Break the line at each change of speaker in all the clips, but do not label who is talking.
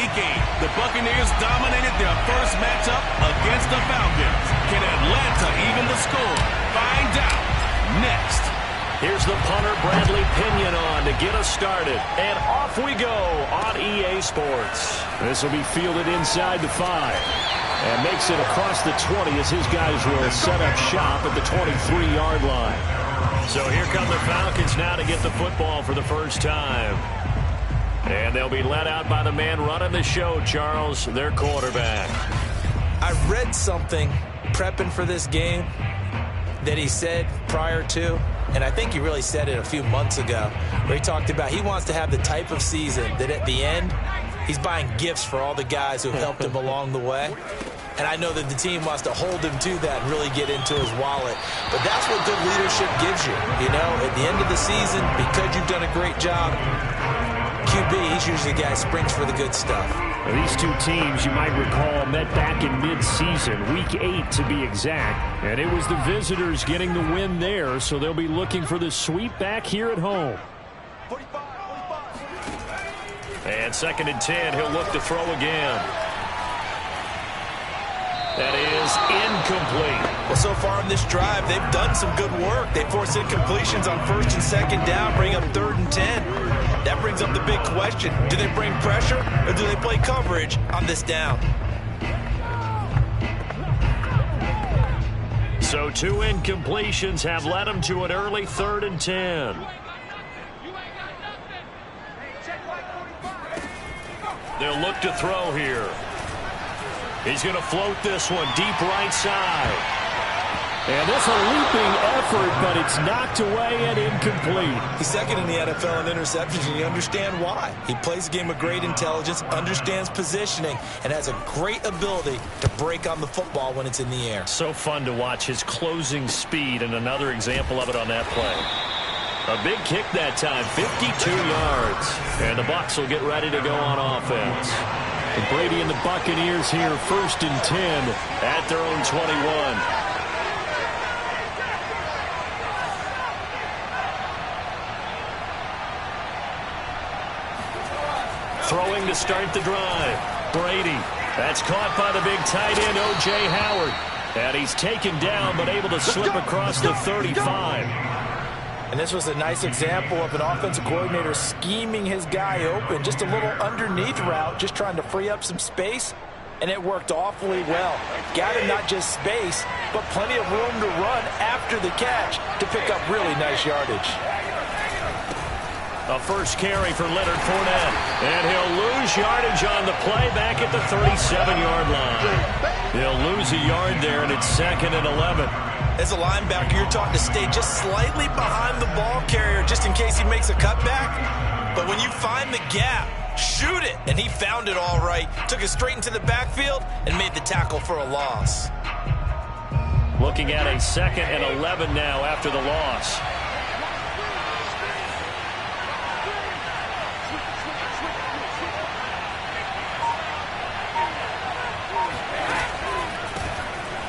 Week 8, the Buccaneers dominated their first matchup against the Falcons. Can Atlanta even the score? Find out next.
Here's the punter, Bradley Pinion, on to get us started. And off we go on EA Sports. This will be fielded inside the 5. And makes it across the 20 as his guys will set up shop at the 23-yard line. So here come the Falcons now to get the football for the first time. And they'll be led out by the man running the show, Charles, their quarterback.
I read something prepping for this game that he said prior to, and I think he really said it a few months ago, where he talked about he wants to have the type of season that at the end, he's buying gifts for all the guys who have helped him along the way. And I know that the team wants to hold him to that and really get into his wallet. But that's what good leadership gives you. You know, at the end of the season, because you've done a great job, QB, he's usually the guy who springs for the good stuff.
Well, these two teams, you might recall, met back in mid-season, Week 8 to be exact. And it was the visitors getting the win there, so they'll be looking for the sweep back here at home.
45.
And 2nd and 10, he'll look to throw again. That is incomplete.
Well, so far in this drive, they've done some good work. They forced incompletions on 1st and 2nd down, bring up 3rd and 10. That brings up the big question. Do they bring pressure or do they play coverage on this down?
So 2 incompletions have led them to an early 3rd and 10. They'll look to throw here. He's going to float this one deep right side. And this a leaping effort, but it's knocked away and incomplete.
He's 2nd in the NFL in interceptions, and you understand why. He plays a game of great intelligence, understands positioning, and has a great ability to break on the football when it's in the air.
So fun to watch his closing speed, and another example of it on that play. A big kick that time, 52 yards. And the Bucs will get ready to go on offense. And Brady and the Buccaneers here, 1st and 10 at their own 21. Throwing to start the drive. Brady. That's caught by the big tight end, O.J. Howard. And he's taken down, but able to slip across the 35.
And this was a nice example of an offensive coordinator scheming his guy open. Just a little underneath route, just trying to free up some space. And it worked awfully well. Got him not just space, but plenty of room to run after the catch to pick up really nice yardage.
A first carry for Leonard Fournette. And he'll lose yardage on the play back at the 37-yard line. He'll lose a yard there, and it's 2nd and 11.
As a linebacker, you're taught to stay just slightly behind the ball carrier just in case he makes a cutback. But when you find the gap, shoot it. And he found it all right. Took it straight into the backfield and made the tackle for a loss.
Looking at a 2nd and 11 now after the loss.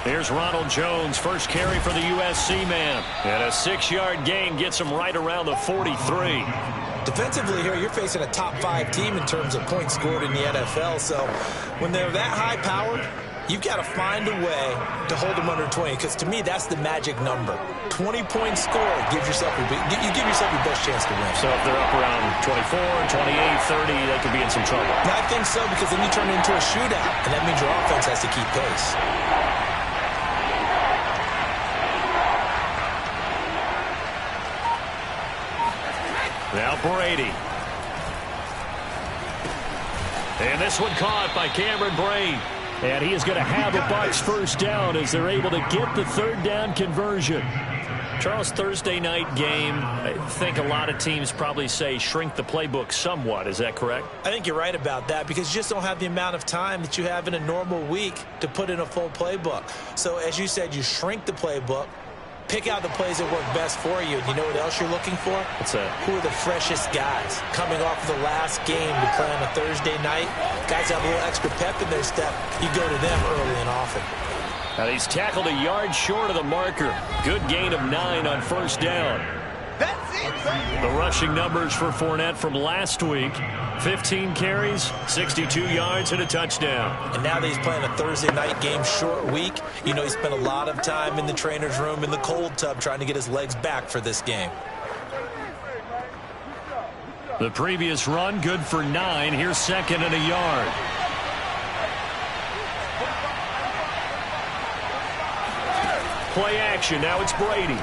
Here's Ronald Jones, first carry for the USC man. And a 6-yard gain gets him right around the 43.
Defensively here, you're facing a top 5 team in terms of points scored in the NFL. So when they're that high powered, you've got to find a way to hold them under 20. Because to me, that's the magic number. 20-point score gives yourself you give yourself your best chance to win.
So if they're up around 24, 28, 30, they could be in some trouble.
I think so, because then you turn it into a shootout, and that means your offense has to keep pace.
Now Brady. And this one caught by Cameron Brate. And he is going to have a Bucs first down as they're able to get the 3rd down conversion. Charles, Thursday night game, I think a lot of teams probably say shrink the playbook somewhat. Is that correct?
I think you're right about that, because you just don't have the amount of time that you have in a normal week to put in a full playbook. So as you said, you shrink the playbook. Pick out the plays that work best for you. And you know what else you're looking for?
What's that?
Who are the freshest guys coming off of the last game to play on a Thursday night? Guys have a little extra pep in their step. You go to them early and often.
Now he's tackled a yard short of the marker. Good gain of 9 on 1st down.
That's
The rushing numbers for Fournette from last week: 15 carries, 62 yards, and a touchdown.
And now that he's playing a Thursday night game, short week, you know he spent a lot of time in the trainer's room, in the cold tub, trying to get his legs back for this game.
The previous run, good for 9. Here's 2nd and a yard. Play action. Now it's Brady.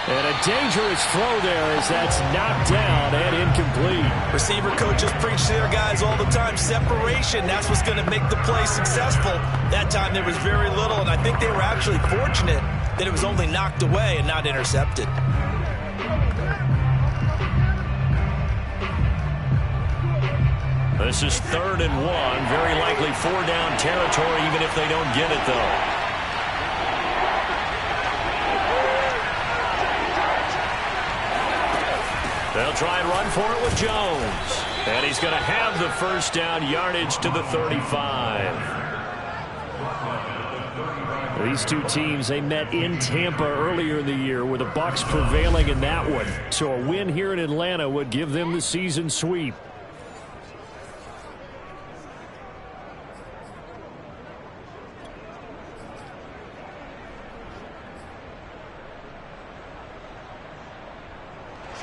And a dangerous throw there as that's knocked down and incomplete.
Receiver coaches preach to their guys all the time. Separation, that's what's going to make the play successful. That time there was very little, and I think they were actually fortunate that it was only knocked away and not intercepted.
This is 3rd and 1. Very likely 4-down territory, even if they don't get it, though. They'll try and run for it with Jones. And he's going to have the 1st down, yardage to the 35. These two teams, they met in Tampa earlier in the year, with the Bucs prevailing in that one. So a win here in Atlanta would give them the season sweep.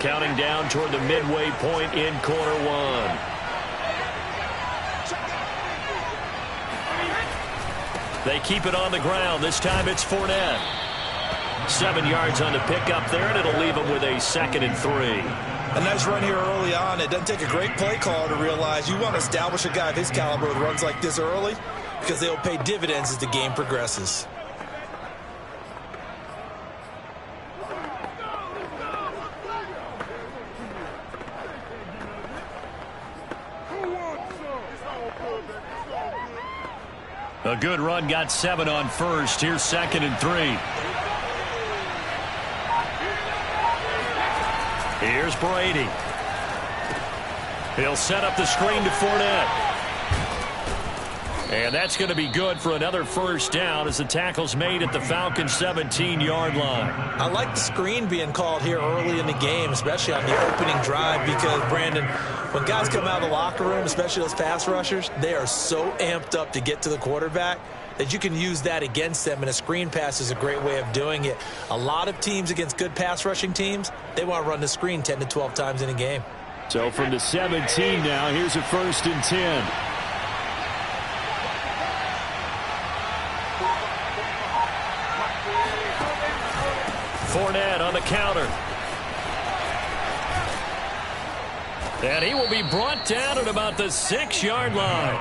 Counting down toward the midway point in quarter 1. They keep it on the ground. This time it's Fournette. 7 yards on the pickup there, and it'll leave them with a 2nd and 3.
A nice run here early on. It doesn't take a great play caller to realize you want to establish a guy of his caliber with runs like this early, because they'll pay dividends as the game progresses.
A good run, got 7 on 1st. Here's 2nd and 3. Here's Brady. He'll set up the screen to Fournette. And that's going to be good for another 1st down as the tackle's made at the Falcons' 17-yard line.
I like the screen being called here early in the game, especially on the opening drive, because, Brandon, when guys come out of the locker room, especially those pass rushers, they are so amped up to get to the quarterback that you can use that against them, and a screen pass is a great way of doing it. A lot of teams against good pass rushing teams, they want to run the screen 10 to 12 times in a game.
So from the 17 now, here's a 1st and 10. Fournette on the counter. And he will be brought down at about the 6-yard line.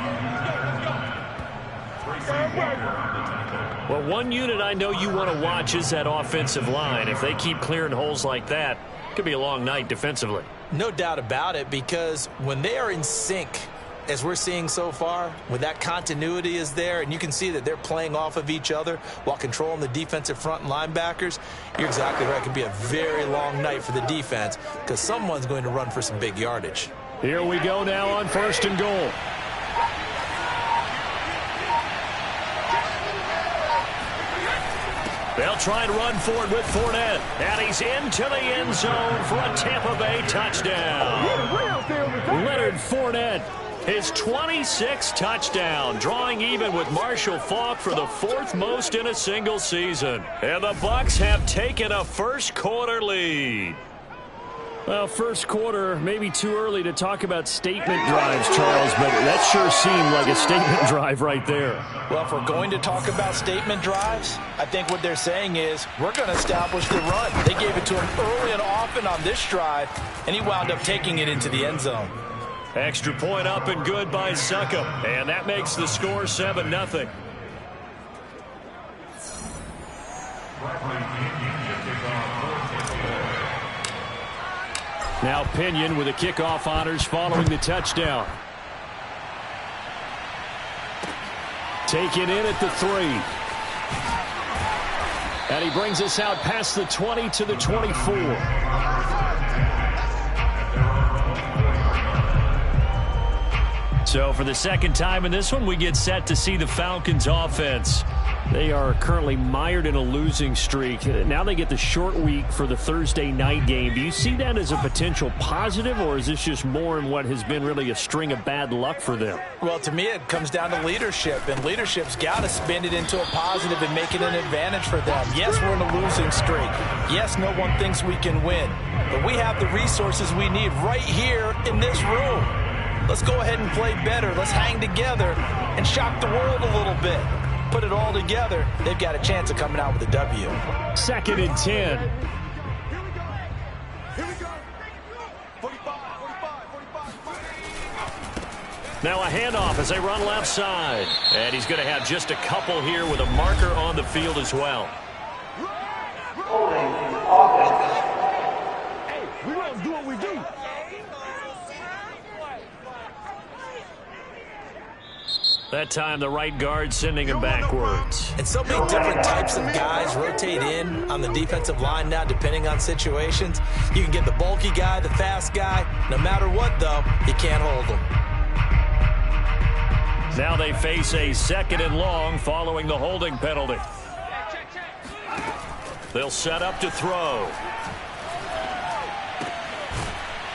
Well, one unit I know you want to watch is that offensive line. If they keep clearing holes like that, it could be a long night defensively.
No doubt about it, because when they are in sync, as we're seeing so far, when that continuity is there, and you can see that they're playing off of each other while controlling the defensive front and linebackers, you're exactly right. It could be a very long night for the defense, because someone's going to run for some big yardage.
Here we go now on 1st and goal. They'll try and run for it with Fournette. And he's into the end zone for a Tampa Bay touchdown. Leonard Fournette, his 26th touchdown, drawing even with Marshall Faulk for the 4th most in a single season. And the Bucs have taken a 1st quarter lead. Well, 1st quarter, maybe too early to talk about statement drives, Charles, but that sure seemed like a statement drive right there.
Well, if we're going to talk about statement drives, I think what they're saying is we're going to establish the run. They gave it to him early and often on this drive, and he wound up taking it into the end zone.
Extra point up and good by Succop, and that makes the score 7-0. Now Pinion with the kickoff honors following the touchdown. Taken in at the 3. And he brings us out past the 20 to the 24. So for the 2nd time in this one, we get set to see the Falcons offense. They are currently mired in a losing streak. Now they get the short week for the Thursday night game. Do you see that as a potential positive, or is this just more in what has been really a string of bad luck for them?
Well, to me, it comes down to leadership, and leadership's got to spin it into a positive and make it an advantage for them. Yes, we're in a losing streak. Yes, no one thinks we can win, but we have the resources we need right here in this room. Let's go ahead and play better. Let's hang together and shock the world a little bit. Put it all together, they've got a chance of coming out with a W.
2nd and 10.
Here we go. 45.
Now a handoff as they run left side. And he's going to have just a couple here with a marker on the field as well.
Hey, we don't do what we do.
That time, the right guard sending him backwards.
And so many different types of guys rotate in on the defensive line now, depending on situations. You can get the bulky guy, the fast guy. No matter what, though, you can't hold them.
Now they face a 2nd and long following the holding penalty. They'll set up to throw.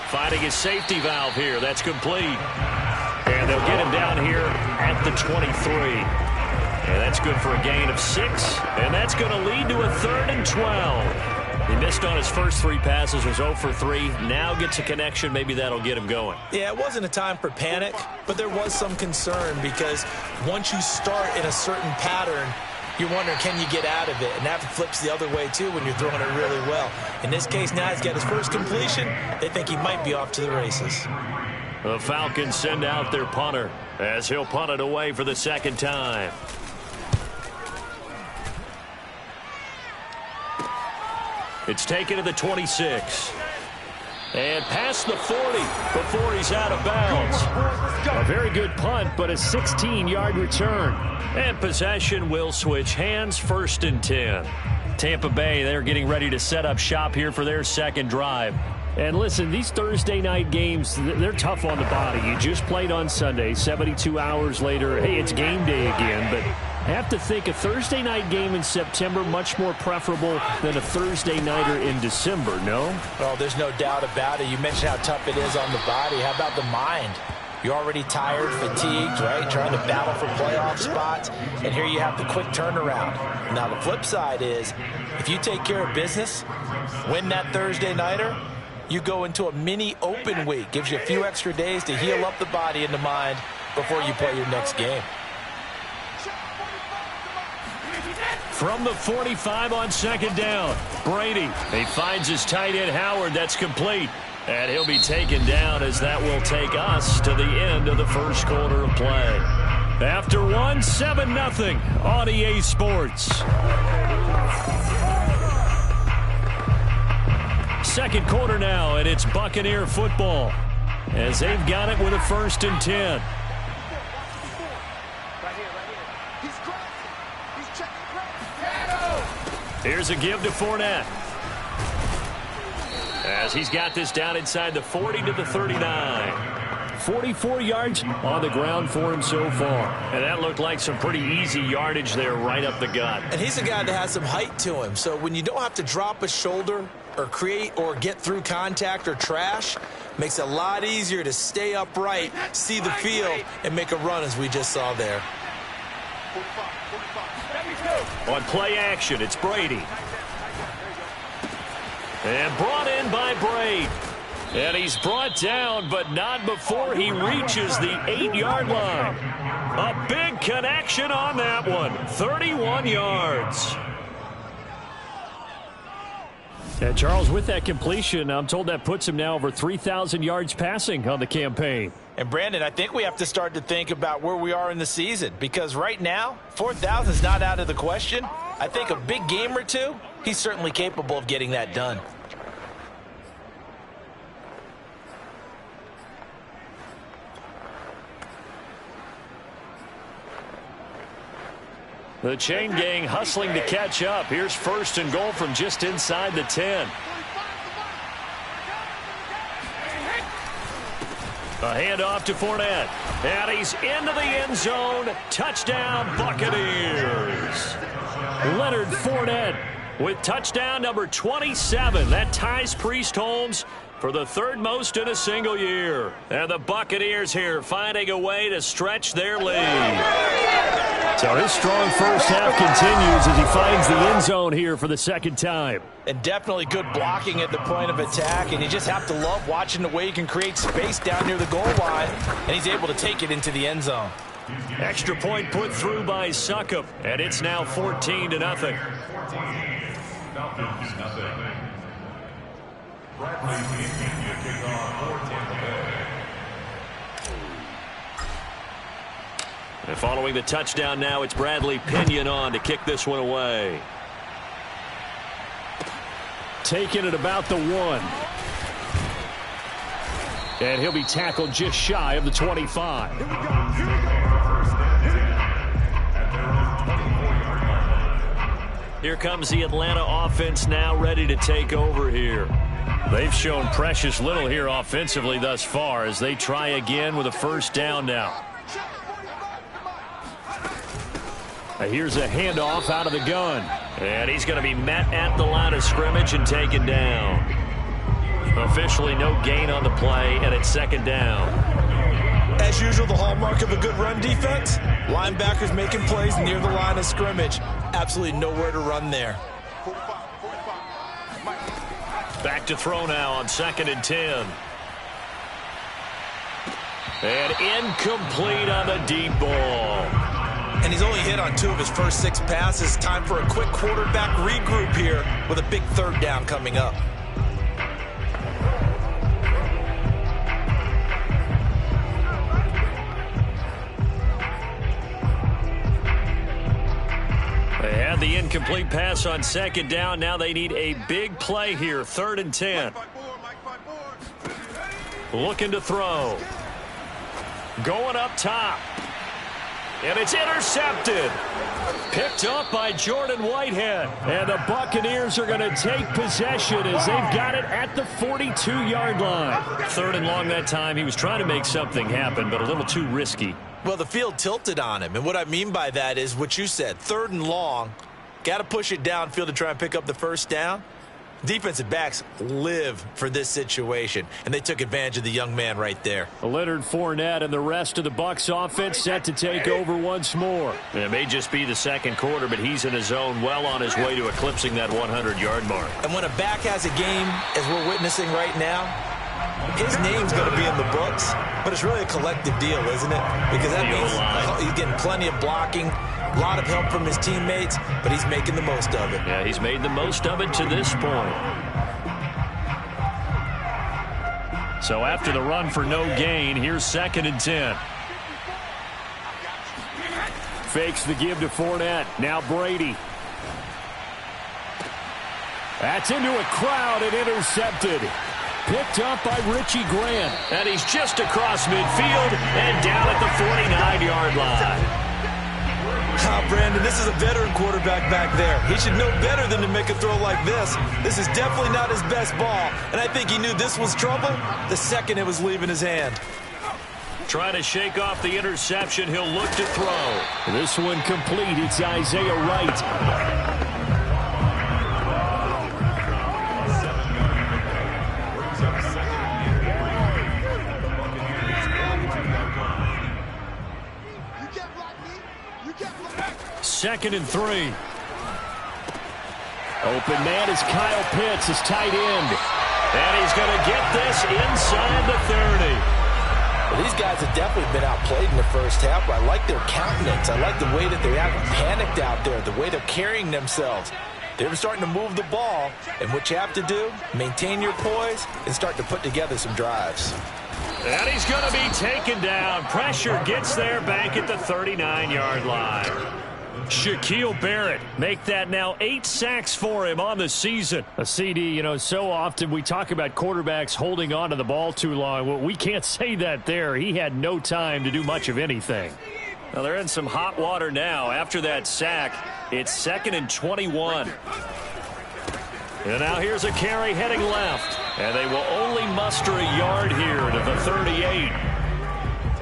Finding his safety valve here. That's complete. And they'll get him down here at the 23. And that's good for a gain of 6. And that's going to lead to a 3rd and 12. He missed on his first 3 passes, was 0 for 3. Now gets a connection. Maybe that'll get him going.
Yeah, it wasn't a time for panic, but there was some concern because once you start in a certain pattern, you're wondering, can you get out of it? And that flips the other way, too, when you're throwing it really well. In this case, now he's got his first completion. They think he might be off to the races.
The Falcons send out their punter as he'll punt it away for the 2nd time. It's taken to the 26. And past the 40 before he's out of bounds. A very good punt, but a 16-yard return. And possession will switch hands, 1st and 10. Tampa Bay, they're getting ready to set up shop here for their 2nd drive. And listen, these Thursday night games, they're tough on the body. You just played on Sunday, 72 hours later. Hey, it's game day again, but I have to think a Thursday night game in September much more preferable than a Thursday nighter in December, no?
Well, there's no doubt about it. You mentioned how tough it is on the body. How about the mind? You're already tired, fatigued, right? Trying to battle for playoff spots. And here you have the quick turnaround. Now, the flip side is, if you take care of business, win that Thursday nighter, you go into a mini open week. Gives you a few extra days to heal up the body and the mind before you play your next game.
From the 45 on 2nd down, Brady. He finds his tight end, Howard. That's complete. And he'll be taken down as that will take us to the end of the 1st quarter of play. After 1, 7-0 on EA Sports. 2nd quarter now, and it's Buccaneer football as they've got it with a 1st and 10. Here's a give to Fournette as he's got this down inside the 40 to the 39. 44 yards on the ground for him so far. And that looked like some pretty easy yardage there right up the gut.
And he's a guy that has some height to him. So when you don't have to drop a shoulder or create or get through contact or trash, makes it a lot easier to stay upright, see the field, and make a run as we just saw there.
On play action, it's Brady. And brought in by Braid. And he's brought down, but not before he reaches the 8-yard line. A big connection on that one. 31 yards. And Charles, with that completion, I'm told that puts him now over 3,000 yards passing on the campaign.
And Brandon, I think we have to start to think about where we are in the season, because right now, 4,000 is not out of the question. I think a big game or two, he's certainly capable of getting that done.
The chain gang hustling to catch up. Here's 1st and goal from just inside the 10. A handoff to Fournette. And he's into the end zone. Touchdown, Buccaneers. Leonard Fournette with touchdown number 27. That ties Priest Holmes for the third most in a single year. And the Buccaneers here finding a way to stretch their lead. So his strong first half continues as he finds the end zone here for the second time.
And definitely good blocking at the point of attack. And you just have to love watching the way he can create space down near the goal line. And he's able to take it into the end zone.
Extra point put through by Succop. And it's now 14-0. And following the touchdown now, it's Bradley Pinion on to kick this one away. Taking it about the 1. And he'll be tackled just shy of the 25. Here comes the Atlanta offense now ready to take over here. They've shown precious little here offensively thus far as they try again with a first down now. Here's a handoff out of the gun. And he's going to be met at the line of scrimmage and taken down. Officially no gain on the play, and it's second down.
As usual, the hallmark of a good run defense, linebackers making plays near the line of scrimmage. Absolutely nowhere to run there.
Back to throw now on 2nd and 10. And incomplete on the deep ball.
And he's only hit on 2 of his first 6 passes. Time for a quick quarterback regroup here with a big third down coming up.
They had the incomplete pass on 2nd down. Now they need a big play here. 3rd and 10. Looking to throw. Going up top. And it's intercepted. Picked up by Jordan Whitehead. And the Buccaneers are going to take possession as they've got it at the 42-yard line. 3rd and long that time. He was trying to make something happen, but a little too risky.
Well, the field tilted on him. And what I mean by that is what you said. 3rd and long. Got to push it downfield to try and pick up the first down. Defensive backs live for this situation, and they took advantage of the young man right there.
Leonard Fournette and the rest of the Bucs offense set to take over once more. It may just be the second quarter, but he's in his zone, well on his way to eclipsing that 100-yard mark.
And when a back has a game, as we're witnessing right now, his name's going to be in the books, but it's really a collective deal, isn't it? Because that means he's getting plenty of blocking, a lot of help from his teammates, but he's making the most of it.
Yeah, he's made the most of it to this point. So after the run for no gain, here's 2nd and 10. Fakes the give to Fournette. Now Brady. That's into a crowd and intercepted. Picked up by Richie Grant. And he's just across midfield and down at the 49-yard line.
Brandon, this is a veteran quarterback back there. He should know better than to make a throw like this. This is definitely not his best ball, and I think he knew this was trouble the second it was leaving his hand.
Trying to shake off the interception. He'll look to throw. This one complete. It's Isaiah Wright. Second and 3. Open man is Kyle Pitts, his tight end. And he's going to get this inside the 30.
Well, these guys have definitely been outplayed in the first half, but I like their countenance. I like the way that they haven't panicked out there, the way they're carrying themselves. They're starting to move the ball, and what you have to do, maintain your poise and start to put together some drives.
And he's going to be taken down. Pressure gets there back at the 39-yard line. Shaquille Barrett make that now 8 sacks for him on the season. A CD, you know, so often we talk about quarterbacks holding on to the ball too long. Well, we can't say that there. He had no time to do much of anything. Well, they're in some hot water now. After that sack, it's 2nd and 21. And now here's a carry heading left. And they will only muster muster a yard here to the 38.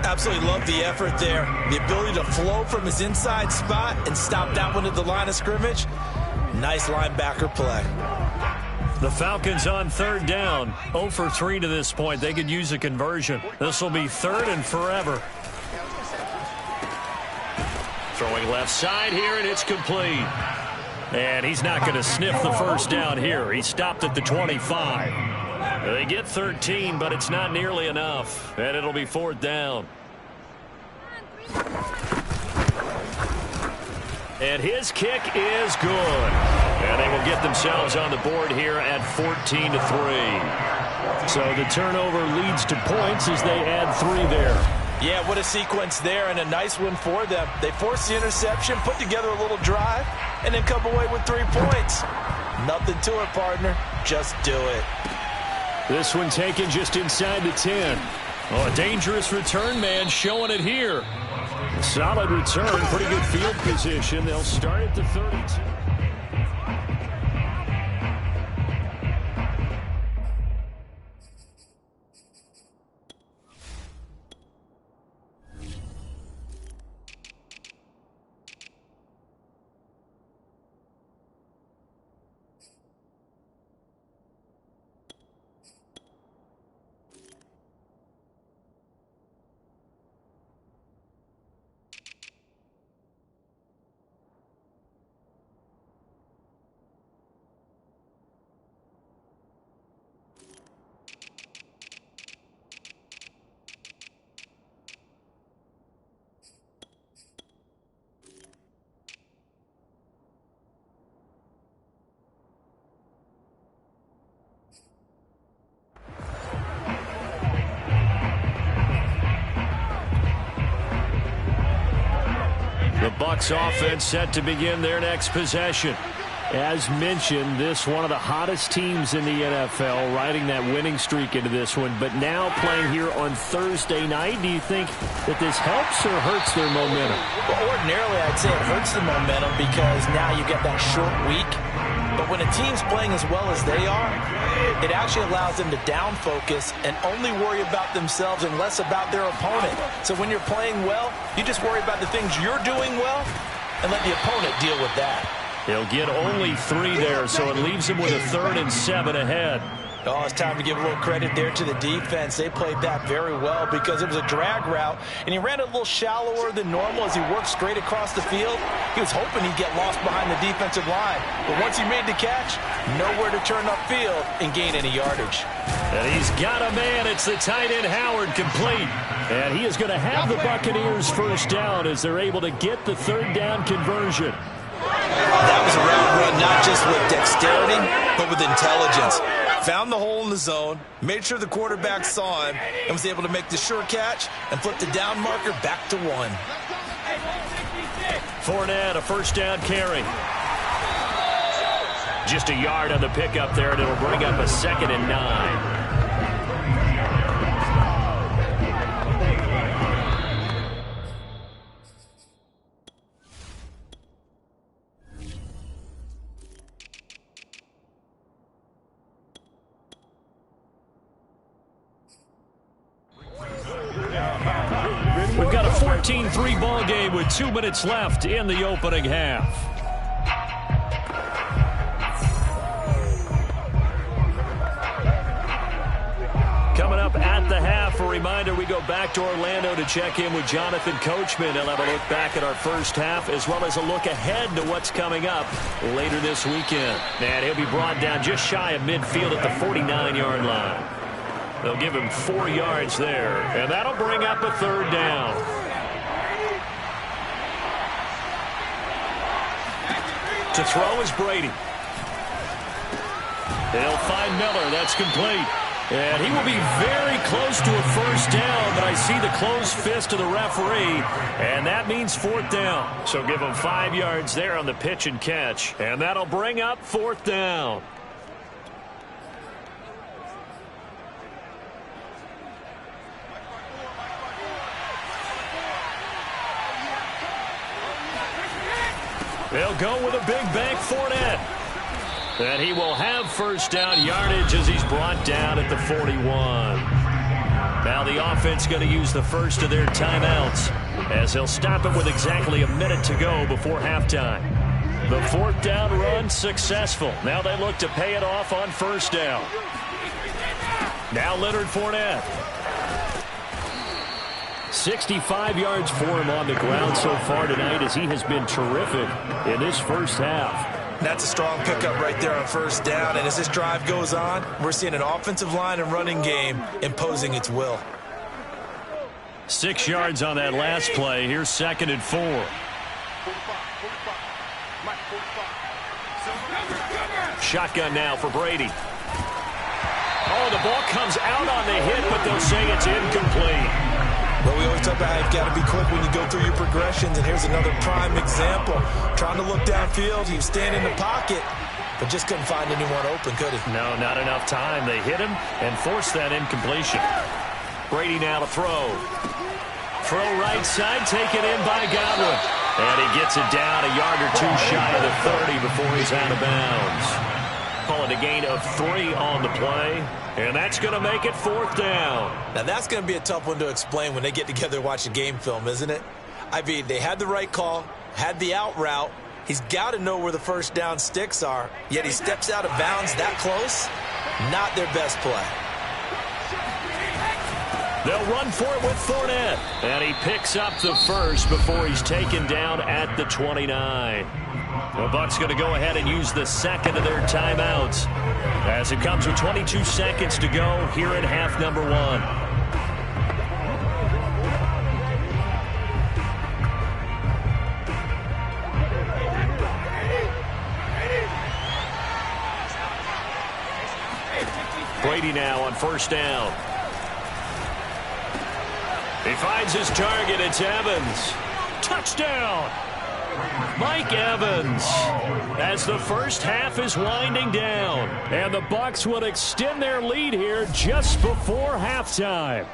Absolutely love the effort there. The ability to flow from his inside spot and stop that one at the line of scrimmage. Nice linebacker play.
The Falcons on third down. 0 for 3 to this point. They could use a conversion. This will be third and forever. Throwing left side here, and it's complete. And he's not going to sniff the first down here. He stopped at the 25. They get 13, but it's not nearly enough. And it'll be fourth down. And his kick is good. And they will get themselves on the board here at 14-3. So the turnover leads to points as they add 3 there.
Yeah, what a sequence there, and a nice one for them. They forced the interception, put together a little drive, and then come away with 3 points. Nothing to it, partner. Just do it.
This one taken just inside the 10. Oh, a dangerous return man showing it here. Solid return, pretty good field position. They'll start at the 32. The Bucs offense set to begin their next possession. As mentioned, this one of the hottest teams in the NFL, riding that winning streak into this one, but now playing here on Thursday night. Do you think that this helps or hurts their momentum?
Well, ordinarily, I'd say it hurts the momentum because now you get that short week. But when a team's playing as well as they are, it actually allows them to down focus and only worry about themselves and less about their opponent. So when you're playing well, you just worry about the things you're doing well and let the opponent deal with that.
He'll get only 3 there, so it leaves him with a 3rd and 7 ahead.
Oh, it's time to give a little credit there to the defense. They played that very well because it was a drag route, and he ran a little shallower than normal as he worked straight across the field. He was hoping he'd get lost behind the defensive line, but once he made the catch, nowhere to turn upfield and gain any yardage.
And he's got a man. It's the tight end Howard, complete. And he is going to have the Buccaneers first down as they're able to get the 3rd down conversion.
That was a route run not just with dexterity, but with intelligence. Found the hole in the zone, made sure the quarterback saw him, and was able to make the sure catch and flip the down marker back to 1.
Fournette, a first down carry. Just a yard on the pickup there, and it'll bring up a 2nd and 9. We've got a 14-3 ball game with 2 minutes left in the opening half. Coming up at the half, a reminder, we go back to Orlando to check in with Jonathan Coachman. He'll have a look back at our first half as well as a look ahead to what's coming up later this weekend. And he'll be brought down just shy of midfield at the 49-yard line. They'll give him 4 yards there, and that'll bring up a 3rd down. To throw is Brady. They'll find Miller. That's complete. And he will be very close to a first down, but I see the closed fist of the referee, and that means 4th down. So give him 5 yards there on the pitch and catch, and that'll bring up 4th down. They'll go with a big bank Fournette. And he will have first down yardage as he's brought down at the 41. Now the offense going to use the first of their timeouts as they'll stop it with exactly a minute to go before halftime. The fourth down run successful. Now they look to pay it off on first down. Now Leonard Fournette. 65 yards for him on the ground so far tonight as he has been terrific in this first half.
That's a strong pickup right there on first down. And as this drive goes on, we're seeing an offensive line and running game imposing its will.
6 yards on that last play. Here's 2nd and 4. Shotgun now for Brady. Oh, the ball comes out on the hit, but they'll say it's incomplete.
Well, we always talk about how you've got to be quick when you go through your progressions, and here's another prime example. Trying to look downfield, he was standing in the pocket, but just couldn't find anyone open, could he?
No, not enough time. They hit him and forced that incompletion. Brady now to throw. Throw right side, taken in by Godwin. And he gets it down a yard or two shy of the 30 before he's out of bounds. Call it a gain of 3 on the play, and that's going to make it 4th down.
Now, that's going to be a tough one to explain when they get together and watch a game film, isn't it? I mean, they had the right call, had the out route. He's got to know where the first down sticks are, yet he steps out of bounds that close. Not their best play.
They'll run for it with Fournette, and he picks up the first before he's taken down at the 29. The Bucs going to go ahead and use the second of their timeouts as it comes with 22 seconds to go here in half number 1. Brady now on first down. He finds his target. It's Evans. Touchdown! Mike Evans, as the first half is winding down, and the Bucs will extend their lead here just before halftime.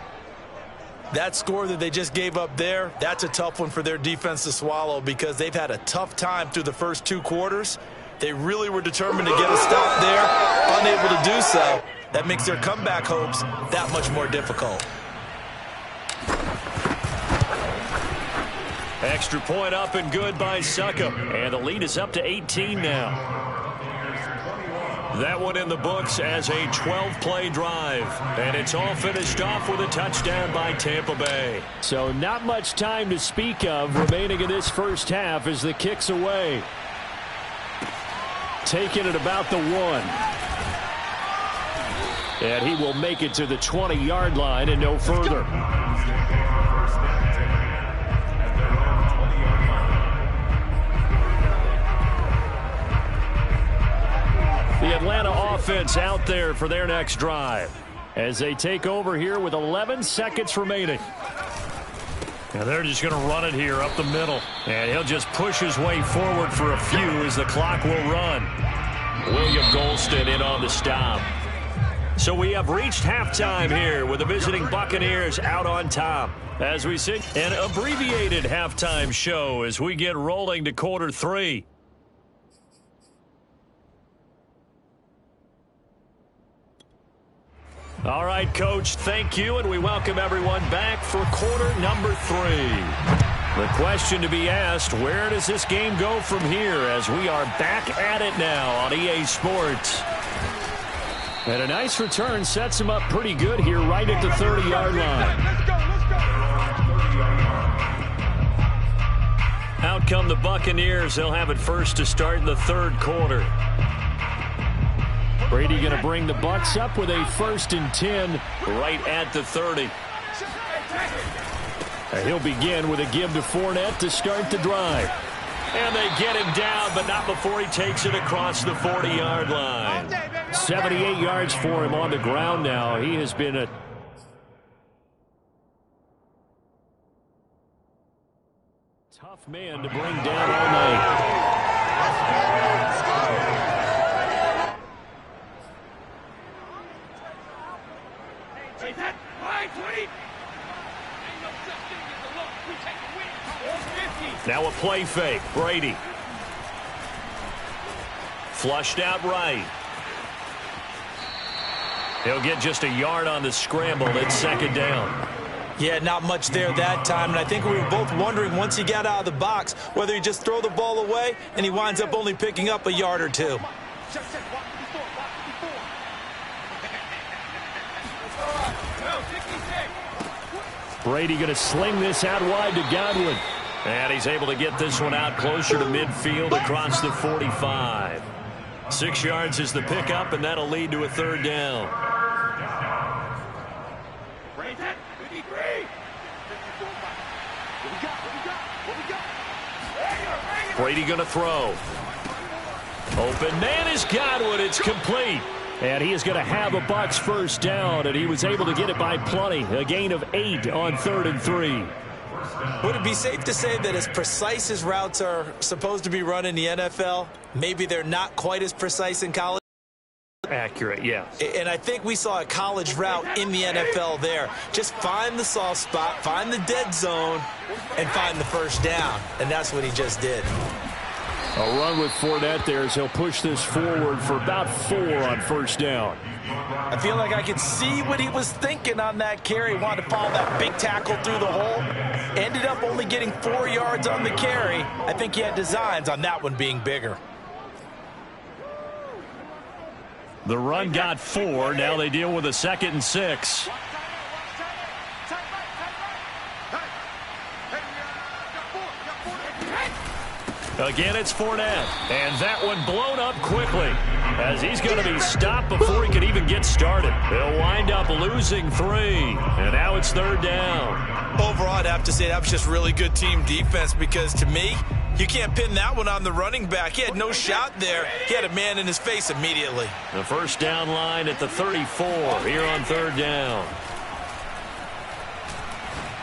That score that they just gave up there, that's a tough one for their defense to swallow because they've had a tough time through the first 2 quarters. They really were determined to get a stop there, unable to do so. That makes their comeback hopes that much more difficult.
Extra point up and good by Succop. And the lead is up to 18 now. That one in the books as a 12-play drive. And it's all finished off with a touchdown by Tampa Bay. So not much time to speak of remaining in this first half as the kick's away. Taking it about the 1. And he will make it to the 20-yard line and no further. The Atlanta offense out there for their next drive as they take over here with 11 seconds remaining. And they're just going to run it here up the middle. And he'll just push his way forward for a few as the clock will run. William Golston in on the stop. So we have reached halftime here with the visiting Buccaneers out on top. As we see an abbreviated halftime show as we get rolling to quarter 3. All right, Coach, thank you, and we welcome everyone back for quarter number 3. The question to be asked, where does this game go from here as we are back at it now on EA Sports? And a nice return sets him up pretty good here right at the 30-yard line. Out come the Buccaneers. They'll have it first to start in the 3rd quarter. Brady going to bring the Bucs up with a 1st and 10 right at the 30. And he'll begin with a give to Fournette to start the drive. And they get him down, but not before he takes it across the 40-yard line. 78 yards for him on the ground now. He has been a tough man to bring down all night. Now a play fake. Brady. Flushed out right. He'll get just a yard on the scramble. It's second down.
Yeah, not much there that time, and I think we were both wondering once he got out of the box whether he just throw the ball away and he winds up only picking up a yard or two.
Brady going to sling this out wide to Godwin. And he's able to get this one out closer to midfield across the 45. 6 yards is the pickup, and that'll lead to a third down. Brady going to throw. Open man is Godwin. It's complete. And he is going to have a Bucs first down, and he was able to get it by plenty. A gain of 8 on 3rd and 3.
Would it be safe to say that as precise as routes are supposed to be run in the NFL, maybe they're not quite as precise in college?
Accurate, yeah.
And I think we saw a college route in the NFL there. Just find the soft spot, find the dead zone, and find the first down. And that's what he just did.
A run with Fournette there as he'll push this forward for about 4 on first down.
I feel like I could see what he was thinking on that carry. Wanted to follow that big tackle through the hole. Ended up only getting 4 yards on the carry. I think he had designs on that one being bigger.
The run got 4. Now they deal with a 2nd and 6. Again, it's Fournette. And that one blown up quickly as he's going to be stopped before he can even get started. They'll wind up losing 3. And now it's 3rd down.
Overall, I'd have to say that was just really good team defense because to me, you can't pin that one on the running back. He had no shot there. He had a man in his face immediately.
The first down line at the 34 here on 3rd down.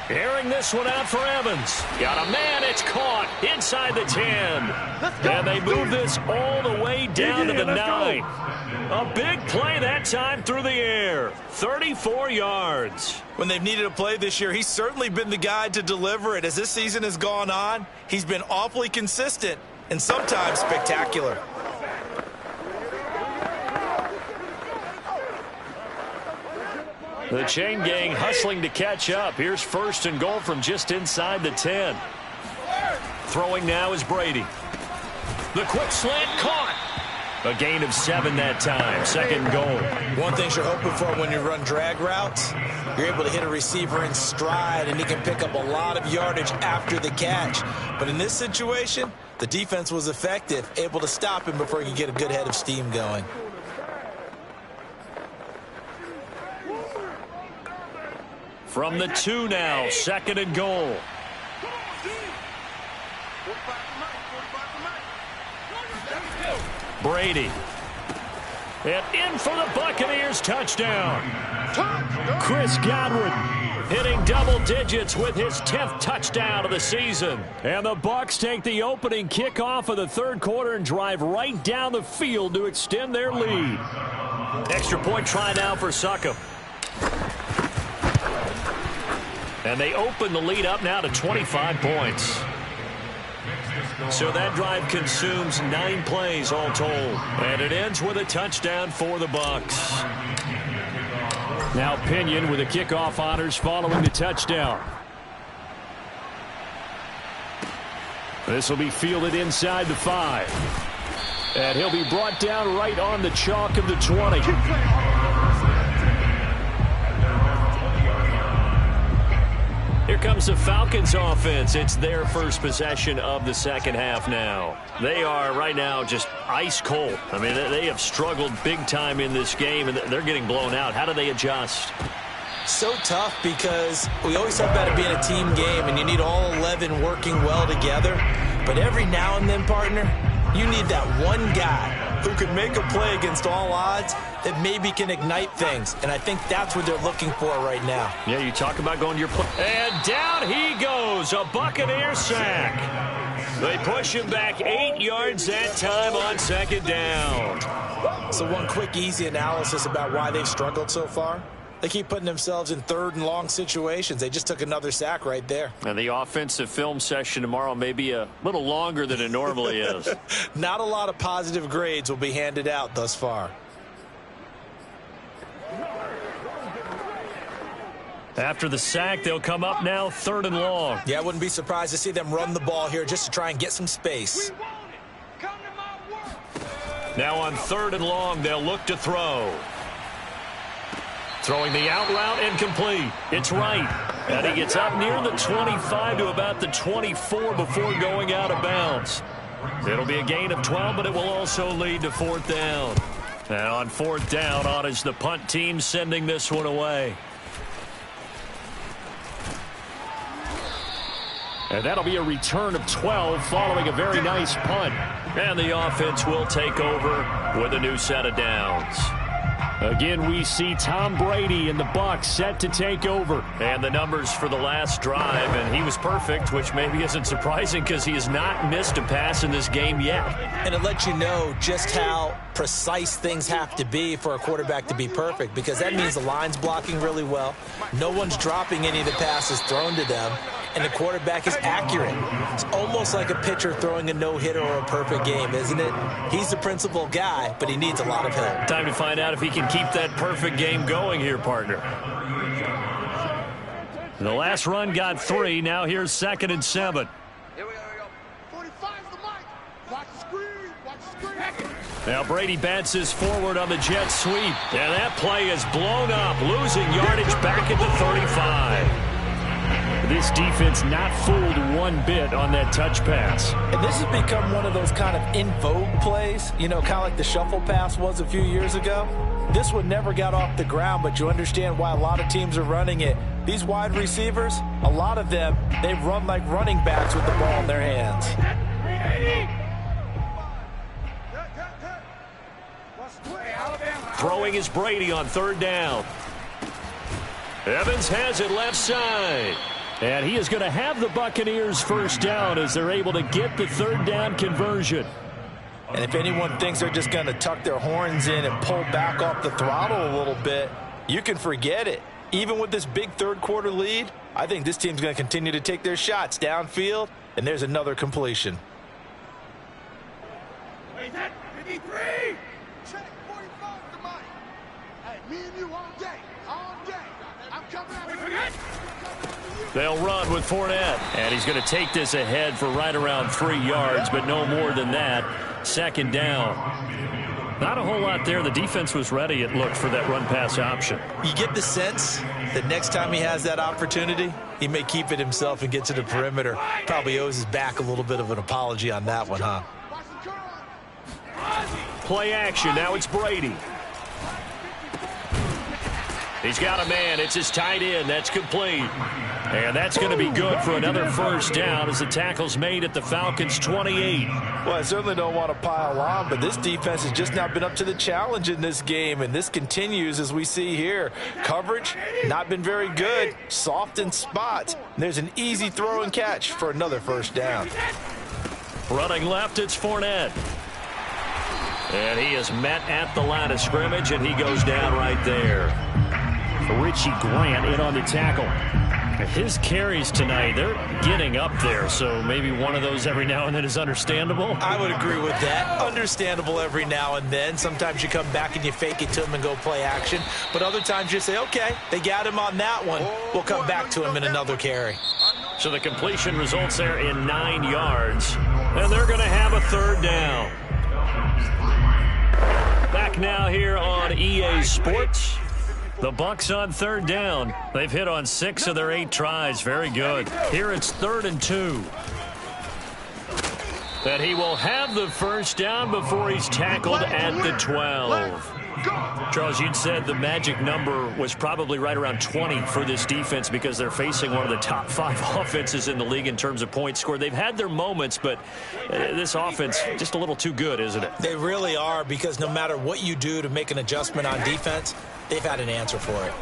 Airing this one out for Evans. Got a man. It's caught inside the 10. And they move this all the way down to the 9. A big play that time through the air. 34 yards.
When they've needed a play this year, he's certainly been the guy to deliver it. As this season has gone on, he's been awfully consistent and sometimes spectacular.
The chain gang hustling to catch up. Here's 1st and goal from just inside the 10. Throwing now is Brady. The quick slant caught. A gain of 7 that time. 2nd goal.
One thing you're hoping for when you run drag routes, you're able to hit a receiver in stride, and he can pick up a lot of yardage after the catch. But in this situation, the defense was effective, able to stop him before he could get a good head of steam going.
From the 2 now, 2nd and goal. Brady. And in for the Buccaneers touchdown. Chris Godwin hitting double digits with his 10th touchdown of the season. And the Bucs take the opening kickoff of the 3rd quarter and drive right down the field to extend their lead. Extra point try now for Succop. And they open the lead up now to 25 points. So that drive consumes 9 plays all told. And it ends with a touchdown for the Bucs. Now Pinion with the kickoff honors following the touchdown. This will be fielded inside the 5. And he'll be brought down right on the chalk of the 20. Here comes the Falcons offense. It's their first possession of the 2nd half now. They are right now just ice cold. I mean, they have struggled big time in this game, and they're getting blown out. How do they adjust?
So tough because we always talk about it being a team game, and you need all 11 working well together. But every now and then, partner, you need that one guy who can make a play against all odds that maybe can ignite things. And I think that's what they're looking for right now.
Yeah, you talk about going to your play. And down he goes, a Buccaneer sack. They push him back 8 yards that time on 2nd down.
So one quick, easy analysis about why they've struggled so far. They keep putting themselves in third and long situations. They just took another sack right there.
And the offensive film session tomorrow may be a little longer than it normally is.
Not a lot of positive grades will be handed out thus far.
After the sack, they'll come up now 3rd and long.
Yeah, I wouldn't be surprised to see them run the ball here just to try and get some space.
Now on 3rd and long, they'll look to throw. Throwing the out route, incomplete. It's right. And he gets up near the 25 to about the 24 before going out of bounds. It'll be a gain of 12, but it will also lead to 4th down. And on 4th down, on is the punt team sending this one away. And that'll be a return of 12 following a very nice punt. And the offense will take over with a new set of downs. Again, we see Tom Brady and the Bucs set to take over. And the numbers for the last drive, and he was perfect, which maybe isn't surprising because he has not missed a pass in this game yet.
And it lets you know just how precise things have to be for a quarterback to be perfect, because that means the line's blocking really well. No one's dropping any of the passes thrown to them, and the quarterback is accurate. It's almost like a pitcher throwing a no-hitter or a perfect game, isn't it? He's the principal guy, but he needs a lot of help.
Time to find out if he can keep that perfect game going here, partner. The last run got 3. Now here's 2nd and 7.
Here we go. 45's the mic. Watch the screen. Watch the screen.
Now Brady bounces forward on the jet sweep. And that play is blown up, losing yardage back at the 35. This defense not fooled one bit on that touch pass.
And this has become one of those kind of in vogue plays, you know, kind of like the shuffle pass was a few years ago. This one never got off the ground, but you understand why a lot of teams are running it. These wide receivers, a lot of them, they run like running backs with the ball in their hands.
Throwing is Brady on 3rd down. Evans has it left side. And he is going to have the Buccaneers 1st down as they're able to get the 3rd down conversion.
And if anyone thinks they're just going to tuck their horns in and pull back off the throttle a little bit, you can forget it. Even with this big 3rd quarter lead, I think this team's going to continue to take their shots downfield, and there's another completion.
Check 45 the mic. Hey, me and you all day. All day. I'm coming out of here.
They'll run with Fournette. And he's going to take this ahead for right around 3 yards, but no more than that. 2nd down. Not a whole lot there. The defense was ready, it looked, for that run-pass option.
You get the sense that next time he has that opportunity, he may keep it himself and get to the perimeter. Probably owes his back a little bit of an apology on that one, huh?
Play action. Now it's Brady. He's got a man. It's his tight end. That's complete. And that's going to be good for another 1st down as the tackle's made at the Falcons' 28.
Well, I certainly don't want to pile on, but this defense has just not been up to the challenge in this game, and this continues as we see here. Coverage, not been very good. Soft in spots. There's an easy throw and catch for another 1st down.
Running left, it's Fournette. And he is met at the line of scrimmage, and he goes down right there. Richie Grant in on the tackle. His carries tonight, they're getting up there, so maybe one of those every now and then is understandable.
I would agree with that. Understandable every now and then. Sometimes you come back and you fake it to him and go play action. But other times you say, okay, they got him on that one. We'll come back to him in another carry.
So the completion results there in 9 yards. And they're going to have a 3rd down. Back now here on EA Sports. The Bucs on 3rd down. They've hit on 6 of their 8 tries. Very good. Here it's 3rd and 2. That he will have the 1st down before he's tackled at the 12. Charles, you'd said the magic number was probably right around 20 for this defense because they're facing one of the top 5 offenses in the league in terms of points scored. They've had their moments, but this offense just a little too good, isn't it?
They really are, because no matter what you do to make an adjustment on defense, they've had an answer for it.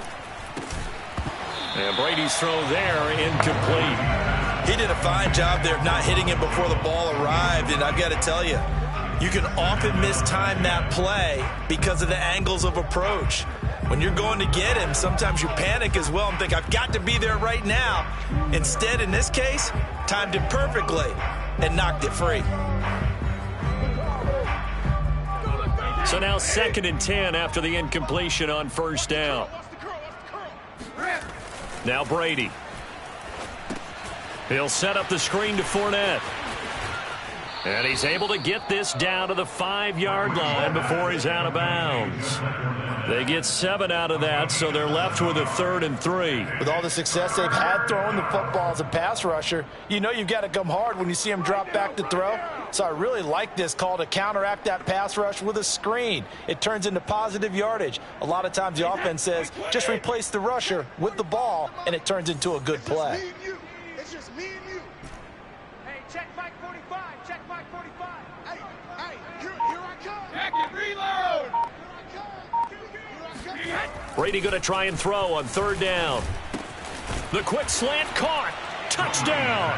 And Brady's throw there, incomplete.
He did a fine job there of not hitting him before the ball arrived, and I've got to tell you, you can often mistime that play because of the angles of approach. When you're going to get him, sometimes you panic as well and think, I've got to be there right now. Instead, in this case, timed it perfectly and knocked it free.
So now 2nd and 10 after the incompletion on first down. Now Brady. He'll set up the screen to Fournette. And he's able to get this down to the 5-yard line before he's out of bounds. They get 7 out of that, so they're left with a 3rd and 3.
With all the success they've had throwing the football as a pass rusher, you know you've got to come hard when you see him drop back to throw. So I really like this call to counteract that pass rush with a screen. It turns into positive yardage. A lot of times the offense says, just replace the rusher with the ball, and it turns into a good play.
It's just me and you. Hey, check Mike 45. Check Mike 45. Hey, here I come. Check it, reload.
Brady going to try and throw on 3rd down. The quick slant caught. Touchdown.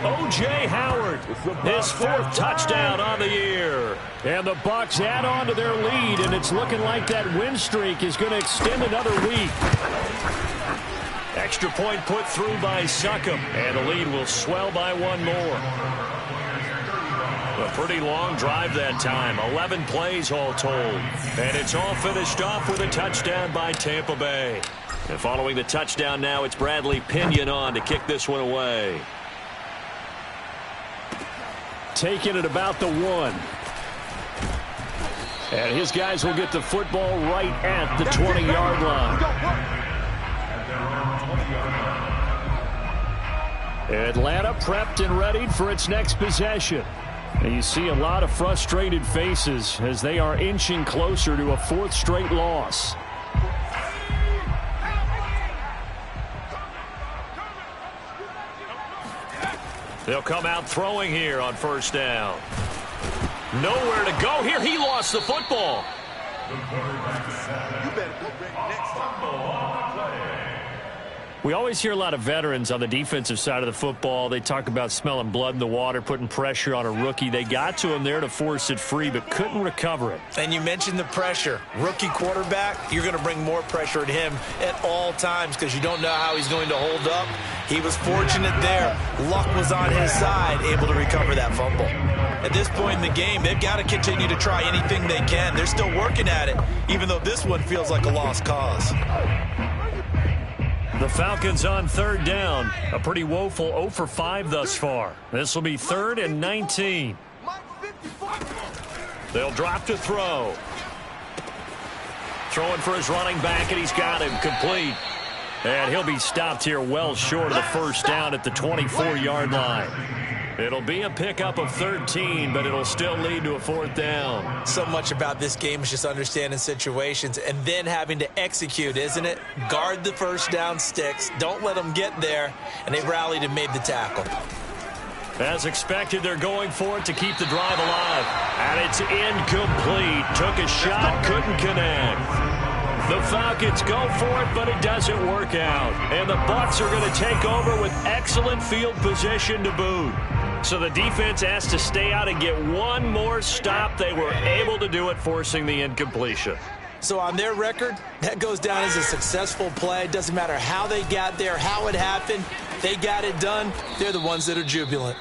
O.J. Howard, his 4th touchdown on the year. And the Bucs add on to their lead, and it's looking like that win streak is going to extend another week. Extra point put through by Succop, and the lead will swell by 1 more. A pretty long drive that time, 11 plays all told. And it's all finished off with a touchdown by Tampa Bay. And following the touchdown now, it's Bradley Pinion on to kick this one away. Taking it about the 1. And his guys will get the football right at the 20-yard line. Atlanta prepped and readied for its next possession. And you see a lot of frustrated faces as they are inching closer to a 4th straight loss. They'll come out throwing here on 1st down. Nowhere to go here. He lost the football.
You better go ready next time.
We always hear a lot of veterans on the defensive side of the football. They talk about smelling blood in the water, putting pressure on a rookie. They got to him there to force it free, but couldn't recover it.
And you mentioned the pressure. Rookie quarterback, you're going to bring more pressure at him at all times because you don't know how he's going to hold up. He was fortunate there. Luck was on his side, able to recover that fumble. At this point in the game, they've got to continue to try anything they can. They're still working at it, even though this one feels like a lost cause.
The Falcons on 3rd down. A pretty woeful 0 for 5 thus far. This will be 3rd and 19. They'll drop to throw. Throwing for his running back, and he's got him complete. And he'll be stopped here well short of the 1st down at the 24-yard line. It'll be a pickup of 13, but it'll still lead to a 4th down.
So much about this game is just understanding situations and then having to execute, isn't it? Guard the 1st down sticks. Don't let them get there. And they rallied and made the tackle.
As expected, they're going for it to keep the drive alive. And it's incomplete. Took a shot, couldn't connect. The Falcons go for it, but it doesn't work out. And the Bucs are going to take over with excellent field position to boot. So the defense has to stay out and get one more stop. They were able to do it, forcing the incompletion.
So on their record, that goes down as a successful play. It doesn't matter how they got there, how it happened. They got it done. They're the ones that are jubilant.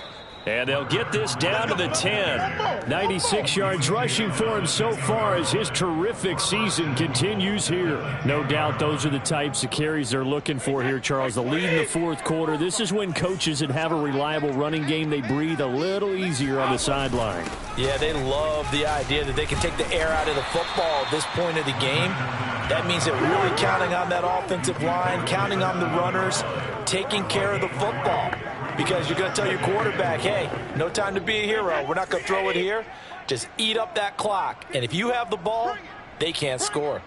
And they'll get this down to the 10. 96 yards rushing for him so far as his terrific season continues here. No doubt those are the types of carries they're looking for here, Charles. The lead in the 4th quarter. This is when coaches that have a reliable running game, they breathe a little easier on the sideline.
Yeah, they love the idea that they can take the air out of the football at this point of the game. That means they're really counting on that offensive line, counting on the runners, taking care of the football. Because you're going to tell your quarterback, hey, no time to be a hero. We're not going to throw it here. Just eat up that clock. And if you have the ball, they can't score.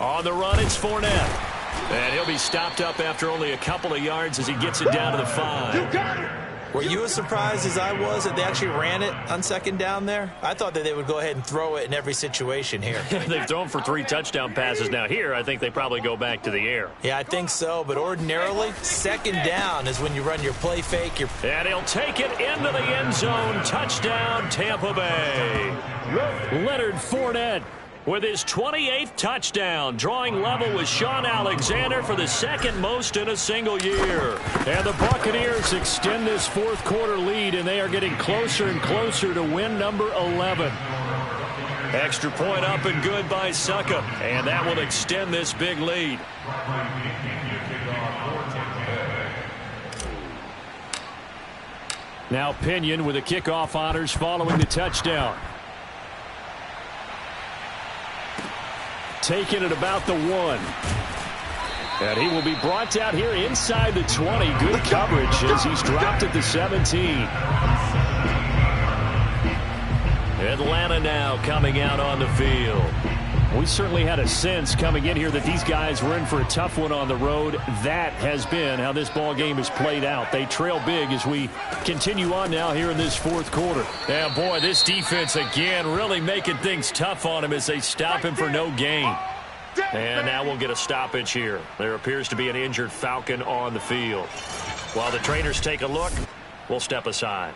On the run, it's Fournette. And he'll be stopped up after only a couple of yards as he gets it down to the 5.
Were you as surprised as I was that they actually ran it on 2nd down there? I thought that they would go ahead and throw it in every situation here.
They've thrown for 3 touchdown passes. Now here, I think they probably go back to the air.
Yeah, I think so. But ordinarily, 2nd down is when you run your play fake.
And he'll take it into the end zone. Touchdown, Tampa Bay. Leonard Fournette with his 28th touchdown, drawing level with Sean Alexander for the second most in a single year. And the Buccaneers extend this fourth quarter lead, and they are getting closer and closer to win number 11. Extra point up and good by Suckup, and that will extend this big lead. Now Pinion with the kickoff honors following the touchdown. Taking it about the 1. And he will be brought down here inside the 20. Good coverage as he's dropped at the 17. Atlanta now coming out on the field. We certainly had a sense coming in here that these guys were in for a tough one on the road. That has been how this ball game has played out. They trail big as we continue on now here in this fourth quarter. Yeah, boy, this defense again really making things tough on him as they stop him for no gain. And now we'll get a stoppage here. There appears to be an injured Falcon on the field. While the trainers take a look, we'll step aside.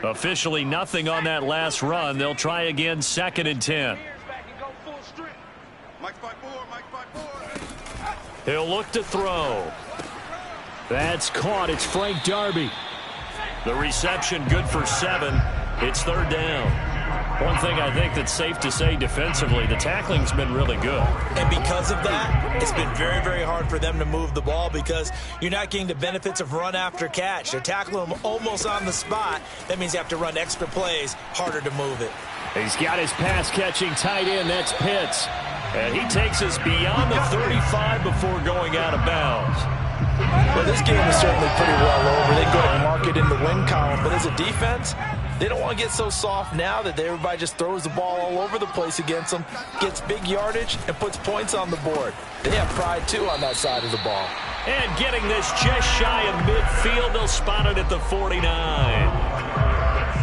Officially nothing on that last run. They'll try again, 2nd and 10. He'll look to throw. That's caught. It's Frank Darby. The reception good for 7. It's 3rd down. One thing I think that's safe to say defensively, the tackling's been really good.
And because of that, it's been very, very hard for them to move the ball because you're not getting the benefits of run after catch. They're tackling them almost on the spot. That means you have to run extra plays, harder to move it.
He's got his pass-catching tight end. That's Pitts. And he takes us beyond the 35 before going out of bounds.
Well, this game is certainly pretty well over. They go and mark it in the win column. But as a defense, they don't want to get so soft now that everybody just throws the ball all over the place against them, gets big yardage, and puts points on the board. They have pride, too, on that side of the ball.
And getting this just shy of midfield, they'll spot it at the 49.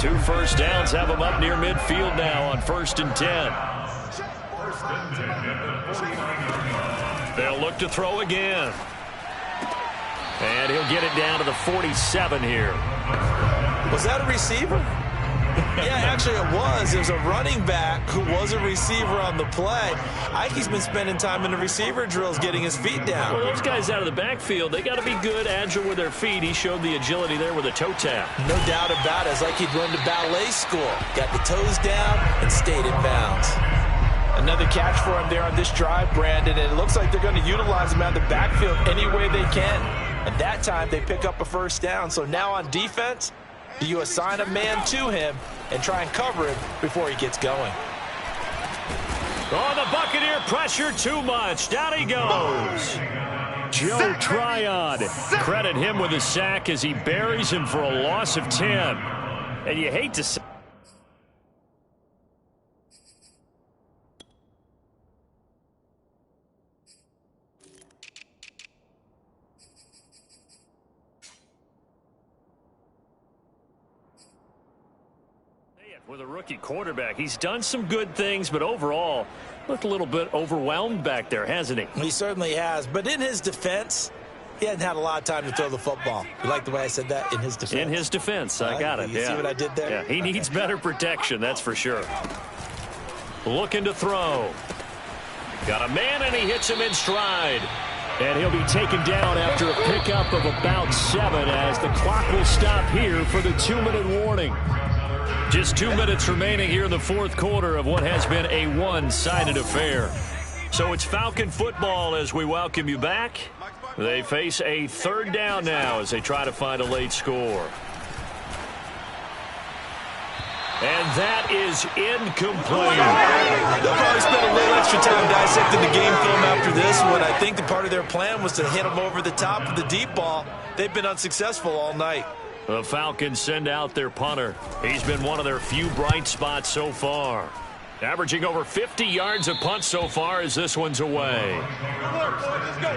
2 first downs have them up near midfield now on 1st and 10. They'll look to throw again. And he'll get it down to the 47 here.
Was that a receiver? Yeah, actually it was. It was a running back who was a receiver on the play. Ikey's been spending time in the receiver drills getting his feet down.
Well, those guys out of the backfield, they got to be good, agile with their feet. He showed the agility there with a toe tap.
No doubt about it. It's like he'd run to ballet school. Got the toes down and stayed in bounds.
Another catch for him there on this drive, Brandon, and it looks like they're going to utilize him out of the backfield any way they can. And that time they pick up a first down. So now on defense, do you assign a man to him and try and cover him before he gets going?
Oh, the Buccaneer pressure too much. Down he goes. Joe Tryon. Credit him with a sack as he buries him for a loss of 10. And you hate to say with a rookie quarterback. He's done some good things, but overall looked a little bit overwhelmed back there, hasn't he?
He certainly has, but in his defense, he hadn't had a lot of time to throw the football. You like the way I said that? In his defense.
In his defense, I got it.
You see what I did there?
Yeah, he needs better protection, that's for sure. Looking to throw. Got a man, and he hits him in stride. And he'll be taken down after a pickup of about 7 as the clock will stop here for the 2-minute warning. Just 2 minutes remaining here in the fourth quarter of what has been a one-sided affair. So it's Falcon football as we welcome you back. They face a 3rd down now as they try to find a late score. And that is incomplete.
They'll probably spend a little extra time dissecting the game film after this one. I think the part of their plan was to hit them over the top of the deep ball. They've been unsuccessful all night.
The Falcons send out their punter. He's been one of their few bright spots so far. Averaging over 50 yards a punt so far as this one's away.
Let's go.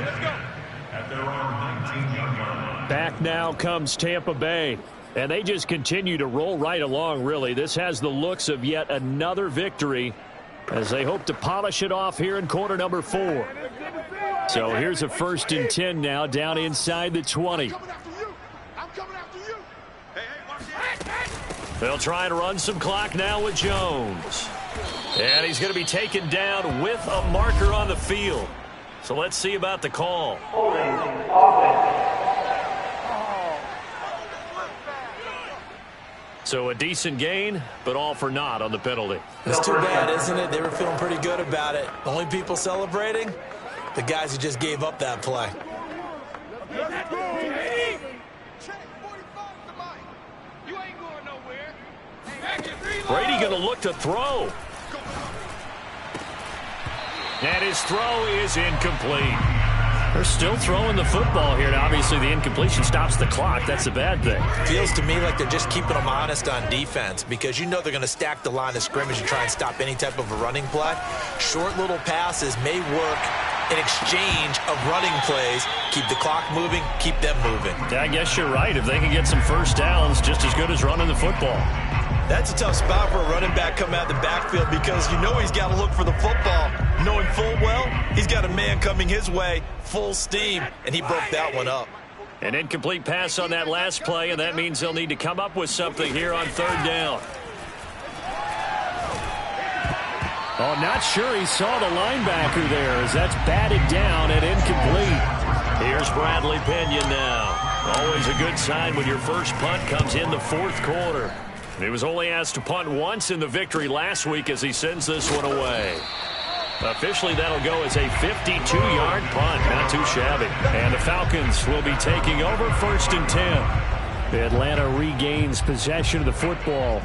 Back now comes Tampa Bay. And they just continue to roll right along, really. This has the looks of yet another victory as they hope to polish it off here in quarter number 4. So here's a 1st and 10 now, down inside the 20.
I'm coming after you.
They'll try and run some clock now with Jones. And he's going to be taken down with a marker on the field. So let's see about the call. So a decent gain, but all for naught on the penalty.
It's too bad, isn't it? They were feeling pretty good about it. The only people celebrating, the guys who just gave up that play.
Brady going to look to throw. And his throw is incomplete. They're still throwing the football here. Now, obviously, the incompletion stops the clock. That's a bad thing.
Feels to me like they're just keeping them honest on defense because you know they're going to stack the line of scrimmage and try and stop any type of a running play. Short little passes may work in exchange of running plays. Keep the clock moving, keep them moving.
Yeah, I guess you're right. If they can get some first downs, just as good as running the football.
That's a tough spot for a running back coming out of the backfield because you know he's got to look for the football. Knowing full well, he's got a man coming his way, full steam, and he broke that one up.
An incomplete pass on that last play, and that means they'll need to come up with something here on 3rd down. Oh, not sure he saw the linebacker there as that's batted down and incomplete. Here's Bradley Pinion now. Always a good sign when your first punt comes in the 4th quarter. He was only asked to punt once in the victory last week as he sends this one away. Officially, that'll go as a 52-yard punt. Not too shabby. And the Falcons will be taking over 1st and 10. Atlanta regains possession of the football.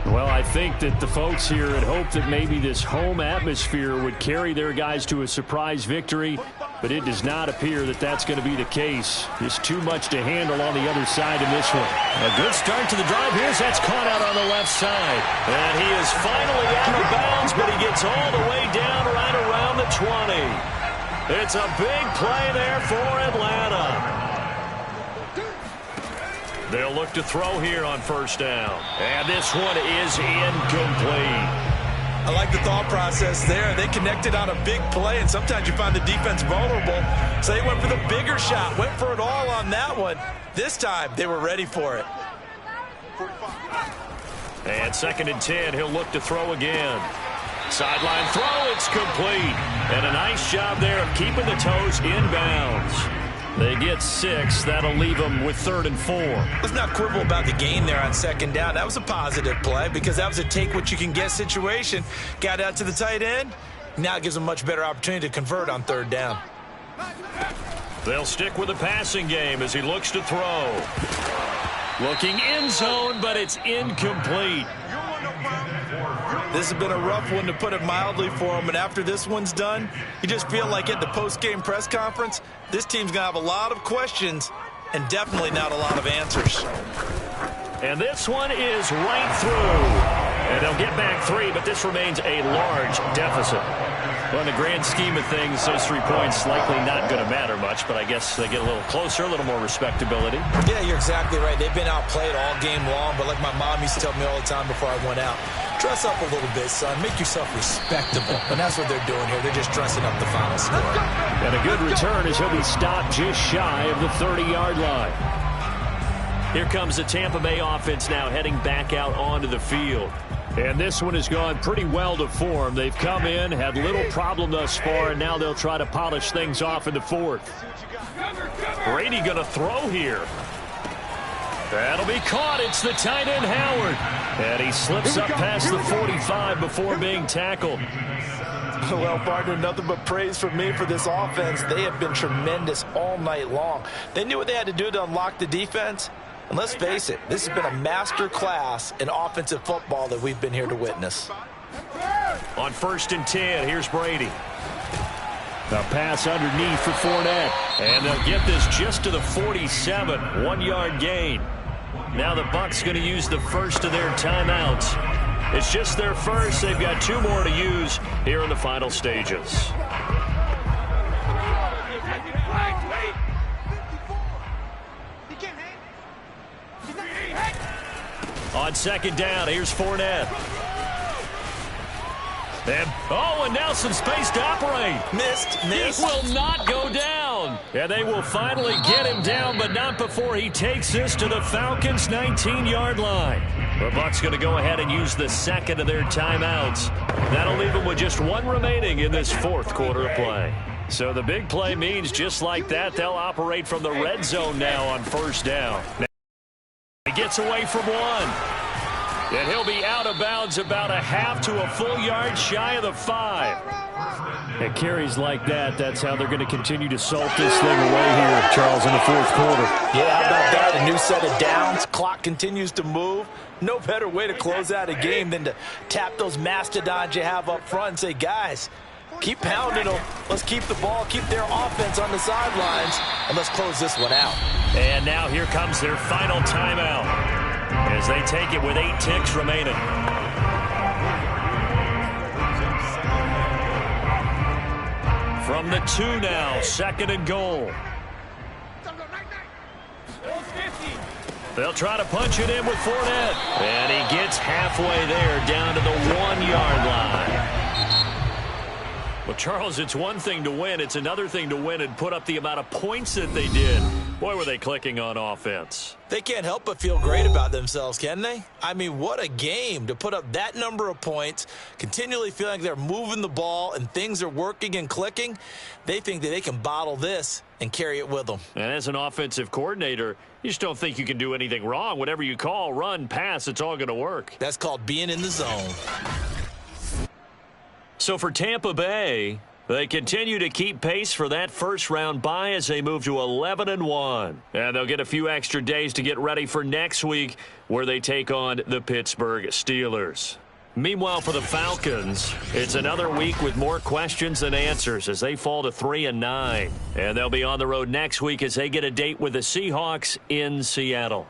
Well, I think that the folks here had hoped that maybe this home atmosphere would carry their guys to a surprise victory, but it does not appear that that's going to be the case. There's too much to handle on the other side in this one. A good start to the drive here. That's caught out on the left side. And he is finally out of bounds, but he gets all the way down right around the 20. It's a big play there for Atlanta. They'll look to throw here on 1st down. And this one is incomplete.
I like the thought process there. They connected on a big play, and sometimes you find the defense vulnerable. So they went for the bigger shot, went for it all on that one. This time, they were ready for it.
And 2nd and 10, he'll look to throw again. Sideline throw, it's complete. And a nice job there of keeping the toes inbounds. They get 6. That'll leave them with 3rd and 4.
Let's not quibble about the gain there on 2nd down. That was a positive play because that was a take-what-you-can-get situation. Got out to the tight end. Now it gives them a much better opportunity to convert on 3rd down.
They'll stick with the passing game as he looks to throw. Looking end zone, but it's incomplete.
This has been a rough one, to put it mildly, for him. And after this one's done, you just feel like at the post-game press conference, this team's going to have a lot of questions and definitely not a lot of answers.
And this one is right through. And they'll get back 3, but this remains a large deficit. Well, in the grand scheme of things, those 3 points likely not going to matter much, but I guess they get a little closer, a little more respectability.
Yeah, you're exactly right. They've been outplayed all game long, but like my mom used to tell me all the time before I went out, dress up a little bit, son. Make yourself respectable. And that's what they're doing here. They're just dressing up the final score.
And a good return as he'll be stopped just shy of the 30-yard line. Here comes the Tampa Bay offense now heading back out onto the field. And this one has gone pretty well to form. They've come in, had little problem thus far, and now they'll try to polish things off in the 4th. Brady going to throw here. That'll be caught. It's the tight end, Howard. And he slips up past the 45 before being tackled.
Well, partner, nothing but praise from me for this offense. They have been tremendous all night long. They knew what they had to do to unlock the defense. And let's face it, this has been a master class in offensive football that we've been here to witness.
On 1st and 10, here's Brady. A pass underneath for Fournette. And they'll get this just to the 47, 1-yard gain. Now the Bucs going to use the first of their timeouts. It's just their first. They've got 2 more to use here in the final stages. On 2nd down, here's Fournette. And now some space to operate.
Missed.
He will not go down. And they will finally get him down, but not before he takes this to the Falcons' 19-yard line. The Bucs going to go ahead and use the second of their timeouts. That'll leave them with just one remaining in this fourth quarter of play. So the big play means just like that, they'll operate from the red zone now on first down. He gets away from one. And he'll be out of bounds about a half to a full yard shy of the 5. At carries like that, that's how they're going to continue to salt this thing away here, Charles, in the fourth quarter.
Yeah, how about that? A new set of downs. Clock continues to move. No better way to close out a game than to tap those mastodons you have up front and say, guys, keep pounding them. Let's keep the ball, keep their offense on the sidelines, and let's close this one out.
And now here comes their final timeout as they take it with 8 ticks remaining. From the 2 now, 2nd and goal. They'll try to punch it in with Fournette. And he gets halfway there down to the 1-yard line. Well, Charles, it's one thing to win. It's another thing to win and put up the amount of points that they did. Boy, were they clicking on offense.
They can't help but feel great about themselves, can they? I mean, what a game to put up that number of points, continually feeling like they're moving the ball and things are working and clicking. They think that they can bottle this and carry it with them.
And as an offensive coordinator, you just don't think you can do anything wrong. Whatever you call, run, pass, it's all going to work.
That's called being in the zone.
So for Tampa Bay, they continue to keep pace for that first-round bye as they move to 11-1. And they'll get a few extra days to get ready for next week where they take on the Pittsburgh Steelers. Meanwhile, for the Falcons, it's another week with more questions than answers as they fall to 3-9. And they'll be on the road next week as they get a date with the Seahawks in Seattle.